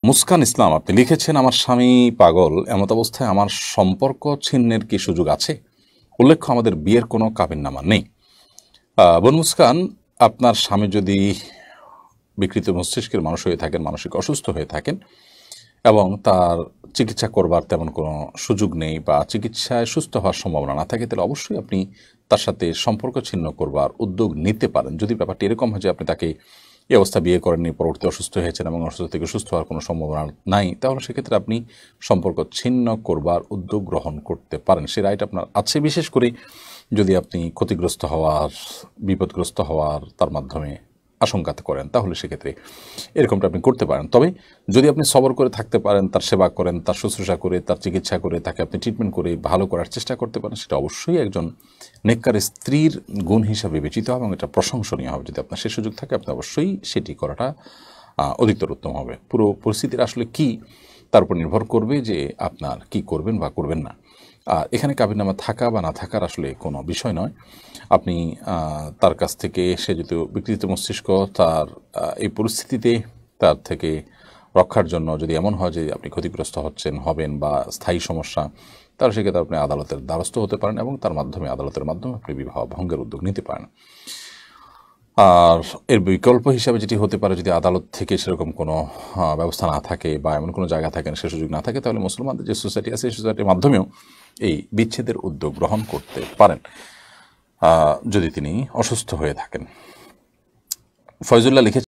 মুস্কান ইসলাম আপনি লিখেছেন, আমার স্বামী পাগল, এমত অবস্থায় আমার সম্পর্ক ছিন্নের কি সুযোগ আছে? উল্লেখ্য আমাদের বিয়ের কোনো কাবিননামা নেই। বোন মুস্কান, আপনার স্বামী যদি বিকৃত মস্তিষ্কের মানুষ হয়ে থাকেন, মানসিক অসুস্থ হয়ে থাকেন এবং তার চিকিৎসা করবার তেমন কোনো সুযোগ নেই বা চিকিৎসায় সুস্থ হওয়ার সম্ভাবনা না থাকে, তাহলে অবশ্যই আপনি তার সাথে সম্পর্ক ছিন্ন করবার উদ্যোগ নিতে পারেন। যদি ব্যাপারটি এরকম হয় যে আপনি তাকে এই অবস্থা বিয়ে করেননি, পরবর্তী অসুস্থ হয়েছেন এবং অসুস্থ থেকে সুস্থ হওয়ার কোনো সম্ভাবনা নাই, তাহলে সেক্ষেত্রে আপনি সম্পর্ক ছিন্ন করবার উদ্যোগ গ্রহণ করতে পারেন। সে রাইট আপনার আছে, বিশেষ করে যদি আপনি ক্ষতিগ্রস্ত হওয়ার, বিপদগ্রস্ত হওয়ার তার মাধ্যমে আশঙ্কাতে করেন, তাহলে সেক্ষেত্রে এরকমটা আপনি করতে পারেন। তবে যদি আপনি সবর করে থাকতে পারেন, তার সেবা করেন, তার শুশ্রূষা করে, তার চিকিৎসা করে, তাকে আপনি ট্রিটমেন্ট করে ভালো করার চেষ্টা করতে পারেন, সেটা অবশ্যই একজন নেককার স্ত্রীর গুণ হিসাবে বিবেচিত হবে এবং এটা প্রশংসনীয় হবে। যদি আপনার সে সুযোগ থাকে, আপনি অবশ্যই সেটি করাটা অধিকতর উত্তম হবে। পুরো পরিস্থিতির আসলে কি, তার উপর নির্ভর করবে যে আপনার কি করবেন বা করবেন না। আর এখানে কাবিননামা থাকা বা না থাকার আসলে কোনো বিষয় নয়। আপনি তার কাছ থেকে, সে যেহেতু বিকৃত মস্তিষ্ক, তার এই পরিস্থিতিতে তার থেকে রক্ষার জন্য যদি এমন হয় যে আপনি ক্ষতিগ্রস্ত হবেন বা স্থায়ী সমস্যা, তাহলে সেক্ষেত্রে আপনি আদালতের দ্বারস্থ হতে পারেন এবং তার মাধ্যমে, আদালতের মাধ্যমে আপনি বিবাহ ভঙ্গের উদ্যোগ নিতে পারেন। আর এর বিকল্প হিসাবে যেটি হতে পারে, যদি আদালত থেকে সেরকম কোনো ব্যবস্থা না থাকে বা এমন কোনো জায়গা থাকে না, সে সুযোগ না থাকে, তাহলে মুসলমানদের যে সোসাইটি আছে, সেই সোসাইটির মাধ্যমেও এই বিচ্ছেদের উদ্যোগ গ্রহণ করতে পারেন যদি তিনি অসুস্থ হয়ে থাকেন। ফয়জুল্লাহ লিখেছেন,